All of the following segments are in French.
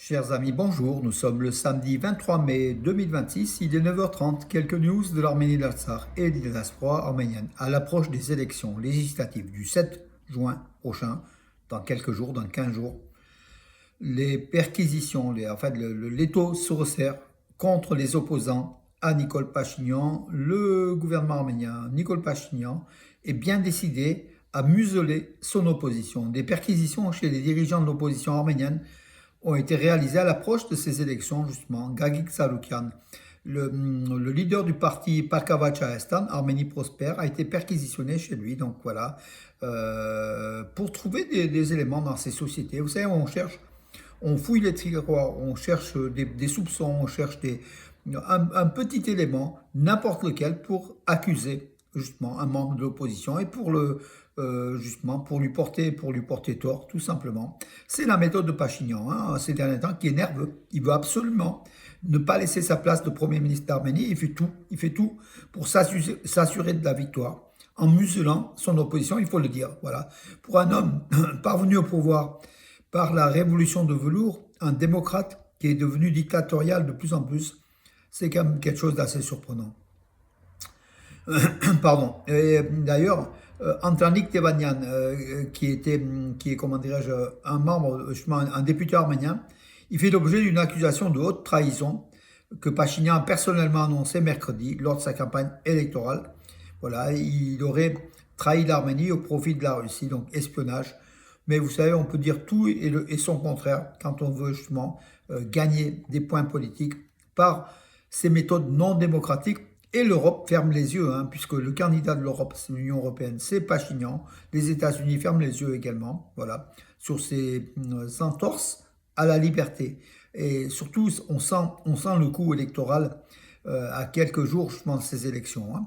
Chers amis, bonjour. Nous sommes le samedi 23 mai 2026. Il est 9h30. Quelques news de l'Arménie de l'Artsakh et de la diaspora arménienne à l'approche des élections législatives du 7 juin prochain, dans quelques jours, dans 15 jours. Les perquisitions, l'étau se resserre contre les opposants à Nicole Pachinian. Le gouvernement arménien, Nicole Pachinian, est bien décidé à museler son opposition. Des perquisitions chez les dirigeants de l'opposition arménienne ont été réalisées à l'approche de ces élections, justement. Gagik Tsarukyan, le leader du parti Pakavachaestan, Arménie Prospère, a été perquisitionné chez lui. Donc voilà, pour trouver des éléments dans ces sociétés. Vous savez, on fouille les tiroirs, on cherche des soupçons, on cherche un petit élément, n'importe lequel, pour accuser justement un membre de l'opposition et justement pour lui porter tort, tout simplement. C'est la méthode de Pachinian, hein, ces derniers temps, qui est nerveux. Il veut absolument ne pas laisser sa place de Premier ministre d'Arménie. Il fait tout pour s'assurer de la victoire en muselant son opposition, il faut le dire. Voilà. Pour un homme parvenu au pouvoir par la révolution de velours, un démocrate qui est devenu dictatorial de plus en plus, c'est quand même quelque chose d'assez surprenant. Pardon. Et d'ailleurs, Antranik Tevanian, qui est, comment dirais-je, un membre, justement, un député arménien, il fait l'objet d'une accusation de haute trahison que Pachinian a personnellement annoncé mercredi lors de sa campagne électorale. Voilà, il aurait trahi l'Arménie au profit de la Russie, donc espionnage. Mais vous savez, on peut dire tout et son contraire quand on veut justement gagner des points politiques par ces méthodes non démocratiques. Et l'Europe ferme les yeux, hein, puisque le candidat de l'Europe, c'est l'Union européenne, c'est Pachinian. Les États-Unis ferment les yeux également, voilà, sur ces entorses à la liberté. Et surtout, on sent le coup électoral à quelques jours justement de ces élections. Hein.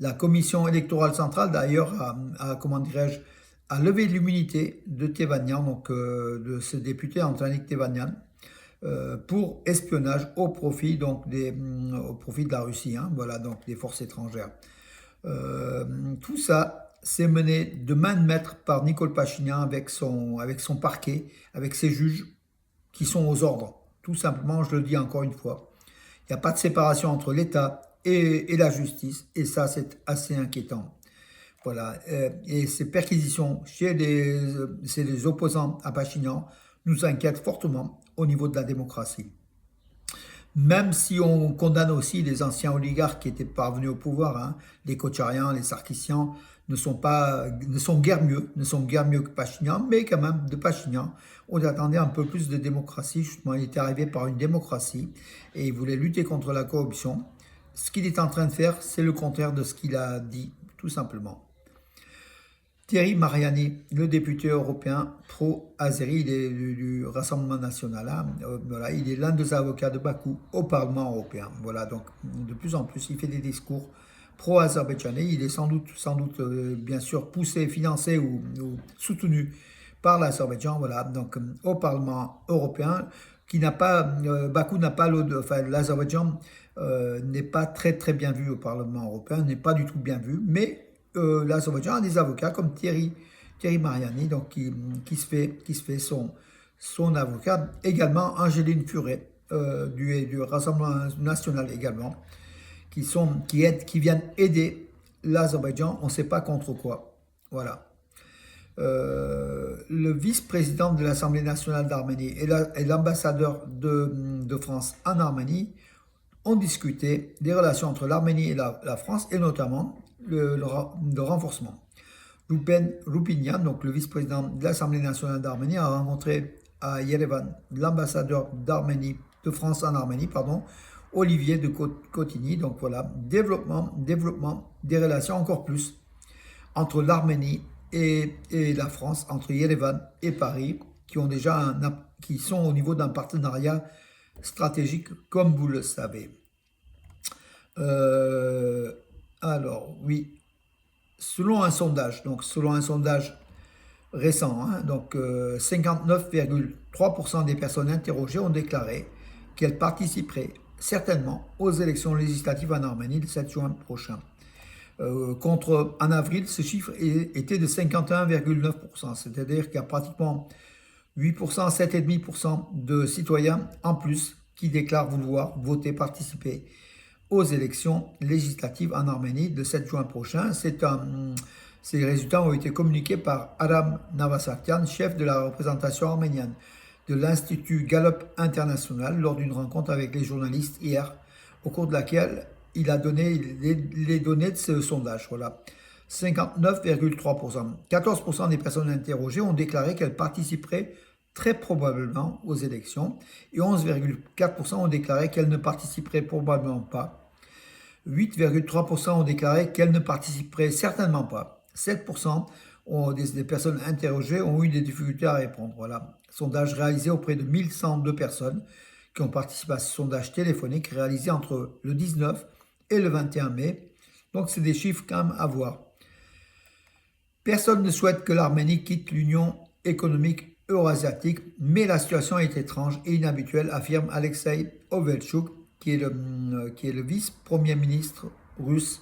La commission électorale centrale, d'ailleurs, comment dirais-je, a levé l'immunité de Tevanian, donc de ce député Antranik Tevanian, pour espionnage au profit, donc au profit de la Russie, hein, voilà, donc des forces étrangères. Tout ça s'est mené de main de maître par Nicole Pachinian avec son parquet, avec ses juges qui sont aux ordres. Tout simplement, je le dis encore une fois, il n'y a pas de séparation entre l'État et la justice, et ça, c'est assez inquiétant. Voilà, et ces perquisitions chez les opposants à Pachinian nous inquiètent fortement au niveau de la démocratie. Même si on condamne aussi les anciens oligarques qui étaient parvenus au pouvoir, hein, les Kocharians, les Sarkissian, ne sont guère mieux que Pachinian, mais quand même de Pachinian, on attendait un peu plus de démocratie. Justement, il était arrivé par une démocratie et il voulait lutter contre la corruption. Ce qu'il est en train de faire, c'est le contraire de ce qu'il a dit, tout simplement. Thierry Mariani, le député européen pro-Azeri, il est du Rassemblement national. Hein, voilà, il est l'un des avocats de Bakou au Parlement européen. Voilà, donc de plus en plus, il fait des discours pro-azerbaïdjanais. Il est sans doute bien sûr poussé, financé ou soutenu par l'Azerbaïdjan. Voilà, donc au Parlement européen, Bakou n'a pas l'Azerbaïdjan n'est pas très très bien vu au Parlement européen, n'est pas du tout bien vu, mais l'Azerbaïdjan a des avocats comme Thierry Mariani, donc qui se fait son avocat. Également Angéline Furet du Rassemblement national également, qui viennent aider l'Azerbaïdjan, on ne sait pas contre quoi. Voilà. Le vice-président de l'Assemblée nationale d'Arménie et l'ambassadeur de France en Arménie ont discuté des relations entre l'Arménie et la France, et notamment le renforcement. Roupinian, donc le vice-président de l'Assemblée nationale d'Arménie, a rencontré à Yerevan l'ambassadeur de France en Arménie, Olivier de Cotigny. Donc voilà, développement des relations encore plus entre l'Arménie et la France, entre Yerevan et Paris, qui sont au niveau d'un partenariat stratégique, comme vous le savez. Alors, oui, selon un sondage récent, hein, donc 59,3% des personnes interrogées ont déclaré qu'elles participeraient certainement aux élections législatives en Arménie le 7 juin prochain. En avril, ce chiffre était de 51,9%, c'est-à-dire qu'il y a pratiquement 8%, 7,5% de citoyens en plus qui déclarent vouloir voter, participer aux élections législatives en Arménie le 7 juin prochain. Ces résultats ont été communiqués par Aram Navasarkian, chef de la représentation arménienne de l'Institut Gallup International, lors d'une rencontre avec les journalistes hier, au cours de laquelle il a donné les données de ce sondage. Voilà. 59,3%. 14% des personnes interrogées ont déclaré qu'elles participeraient très probablement aux élections et 11,4% ont déclaré qu'elles ne participeraient probablement pas. 8,3% ont déclaré qu'elles ne participeraient certainement pas. 7% des personnes interrogées ont eu des difficultés à répondre. Voilà. Sondage réalisé auprès de 1102 personnes qui ont participé à ce sondage téléphonique réalisé entre le 19 et le 21 mai. Donc c'est des chiffres quand même à voir. Personne ne souhaite que l'Arménie quitte l'Union économique eurasiatique, mais la situation est étrange et inhabituelle, affirme Alexei Ovelchuk, qui est le vice-premier ministre russe,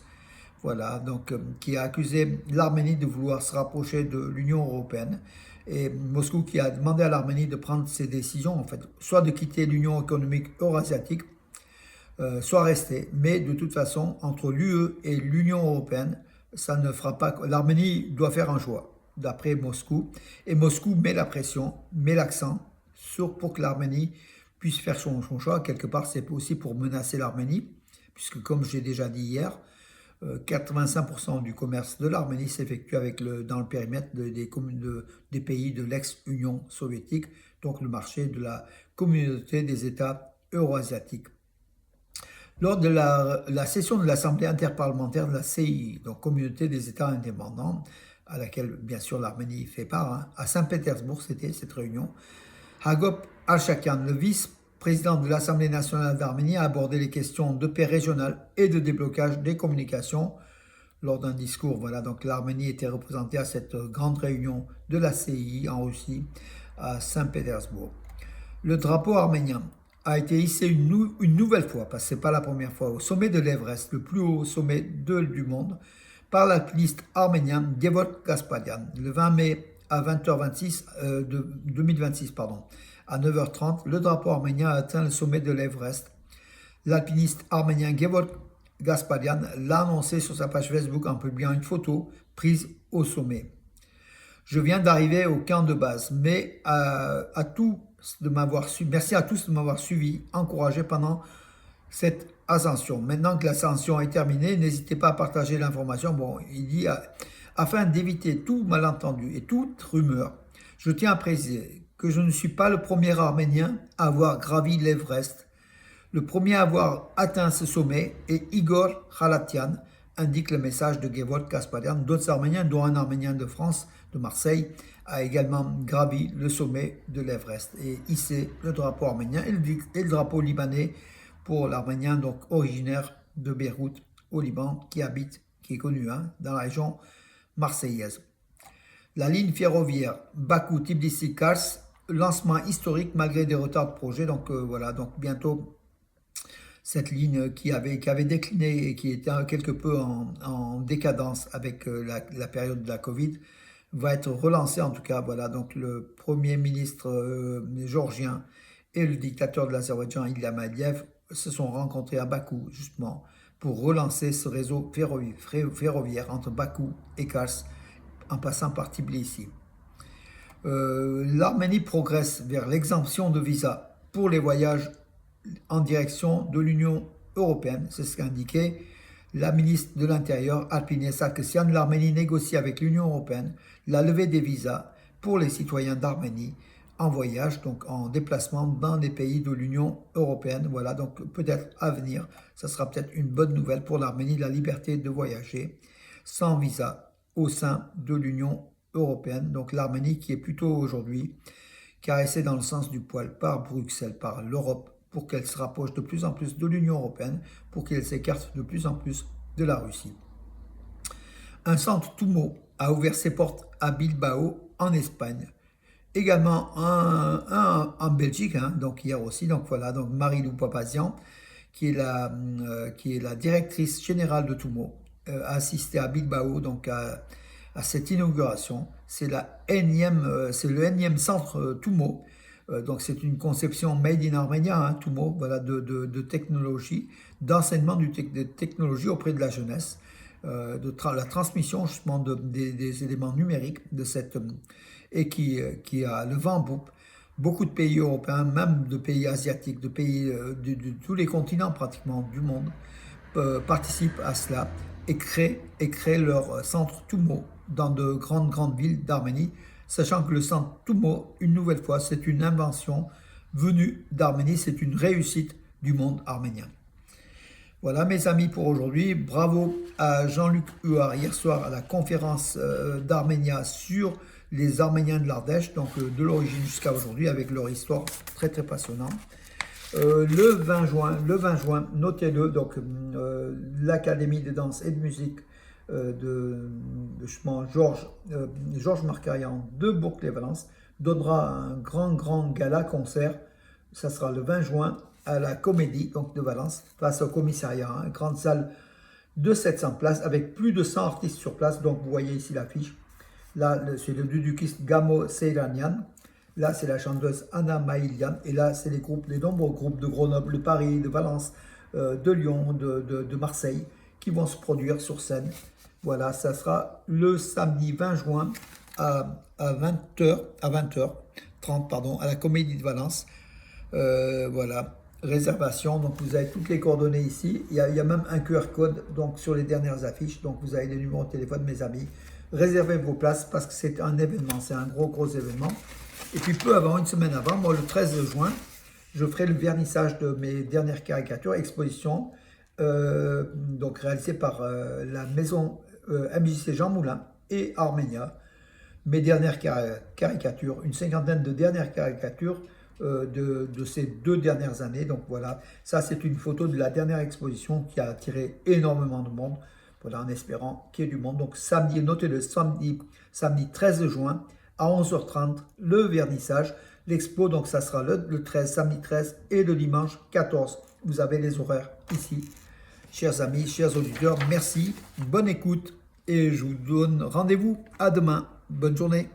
voilà, donc qui a accusé l'Arménie de vouloir se rapprocher de l'Union européenne. Et Moscou qui a demandé à l'Arménie de prendre ses décisions, en fait, soit de quitter l'Union économique eurasiatique, soit rester. Mais de toute façon, entre l'UE et l'Union européenne, ça ne fera pas. L'Arménie doit faire un choix, d'après Moscou. Et Moscou met la pression, met l'accent pour que l'Arménie puisse faire son choix. Quelque part, c'est aussi pour menacer l'Arménie, puisque comme j'ai déjà dit hier, 85% du commerce de l'Arménie s'effectue dans le périmètre des pays de l'ex-Union soviétique, donc le marché de la communauté des États euro-asiatiques. Lors de la session de l'Assemblée interparlementaire de la CII, donc Communauté des États indépendants, à laquelle bien sûr l'Arménie fait part, à Saint-Pétersbourg, c'était cette réunion, Hagop Arshakyan, le vice-président de l'Assemblée nationale d'Arménie, a abordé les questions de paix régionale et de déblocage des communications lors d'un discours. Voilà, donc l'Arménie était représentée à cette grande réunion de la CII en Russie, à Saint-Pétersbourg. Le drapeau arménien a été hissé une nouvelle fois, parce que ce n'est pas la première fois, au sommet de l'Everest, le plus haut sommet du monde, par l'alpiniste arménien Gevor Gasparian, le 20 mai à 20h26, 2026, à 9h30, le drapeau arménien a atteint le sommet de l'Everest. L'alpiniste arménien Gevor Gasparian l'a annoncé sur sa page Facebook en publiant une photo prise au sommet. Je viens d'arriver au camp de base, mais merci à tous de m'avoir suivi, encouragé pendant cette ascension. Maintenant que l'ascension est terminée, n'hésitez pas à partager l'information. Bon, il dit, afin d'éviter tout malentendu et toute rumeur, je tiens à préciser que je ne suis pas le premier Arménien à avoir gravi l'Everest. Le premier à avoir atteint ce sommet est Igor Khalatian, indique le message de Gevor Gasparian. D'autres Arméniens, dont un Arménien de France, de Marseille, a également gravi le sommet de l'Everest et hissé le drapeau arménien et le drapeau libanais pour l'Arménien, donc originaire de Beyrouth au Liban, qui est connu dans la région marseillaise. La ligne ferroviaire Bakou-Tbilissi-Kars, lancement historique malgré des retards de projet. Donc voilà, donc bientôt cette ligne qui avait décliné et qui était quelque peu en décadence avec la période de la Covid, va être relancée en tout cas. Voilà, donc le premier ministre géorgien et le dictateur de l'Azerbaïdjan, Ilham Aliyev, se sont rencontrés à Bakou justement pour relancer ce réseau ferroviaire entre Bakou et Kars en passant par Tbilissi. L'Arménie progresse vers l'exemption de visa pour les voyages en direction de l'Union européenne, c'est ce qu'a indiqué la ministre de l'Intérieur, Alpine Sarkisian. L'Arménie négocie avec l'Union européenne la levée des visas pour les citoyens d'Arménie en voyage, donc en déplacement dans les pays de l'Union européenne. Voilà, donc peut-être à venir, ça sera peut-être une bonne nouvelle pour l'Arménie, la liberté de voyager sans visa au sein de l'Union européenne. Donc l'Arménie qui est plutôt aujourd'hui caressée dans le sens du poil par Bruxelles, par l'Europe, pour qu'elle se rapproche de plus en plus de l'Union européenne, pour qu'elle s'écarte de plus en plus de la Russie. Un centre Tumo a ouvert ses portes à Bilbao, en Espagne. Également un en Belgique, donc hier aussi. Donc voilà, donc Marie-Lou Papazian, qui est la directrice générale de Tumo, a assisté à Bilbao, donc à cette inauguration. C'est le énième centre Toumo. Donc c'est une conception made in Armenia, hein, Toumo, voilà, de technologie, d'enseignement de technologie auprès de la jeunesse, la transmission justement des éléments numériques de cette et qui a le vent en poupe. Beaucoup de pays européens, même de pays asiatiques, de pays de tous les continents pratiquement du monde, participent à cela et créent leur centre Toumo dans de grandes villes d'Arménie, sachant que le centre Toumo, une nouvelle fois, c'est une invention venue d'Arménie, c'est une réussite du monde arménien. Voilà mes amis pour aujourd'hui. Bravo à Jean-Luc Huard hier soir à la conférence d'Arménia sur les Arméniens de l'Ardèche, donc de l'origine jusqu'à aujourd'hui avec leur histoire très passionnante. Le 20 juin, notez-le, donc l'Académie de danse et de musique de Georges Markarian de Bourg-les-Valence donnera un grand gala concert. Ça sera le 20 juin à la Comédie donc de Valence, face au commissariat, hein, grande salle de 700 places avec plus de 100 artistes sur place. Donc vous voyez ici l'affiche. Là, c'est le dudukiste Gamo Seyranian. Là, c'est la chanteuse Anna Maïlian. Et là, c'est les nombreux groupes de Grenoble, de Paris, de Valence, de Lyon, de Marseille qui vont se produire sur scène. Voilà, ça sera le samedi 20 juin à 20h30 pardon, à la Comédie de Valence. Voilà, réservation. Donc vous avez toutes les coordonnées ici. Il y a même un QR code donc, sur les dernières affiches. Donc vous avez les numéros de téléphone, mes amis. Réservez vos places parce que c'est un événement, c'est un gros événement. Et puis peu avant, une semaine avant, moi le 13 juin, je ferai le vernissage de mes dernières caricatures, exposition, donc réalisée par la maison MJC Jean Moulin et Arménia. Mes dernières caricatures, une cinquantaine de dernières caricatures de ces 2 dernières années. Donc voilà, ça c'est une photo de la dernière exposition qui a attiré énormément de monde. Voilà, en espérant qu'il y ait du monde. Donc samedi, notez le samedi 13 juin à 11h30, le vernissage. L'expo, donc ça sera le 13, samedi 13 et le dimanche 14. Vous avez les horaires ici. Chers amis, chers auditeurs, merci, bonne écoute et je vous donne rendez-vous à demain. Bonne journée.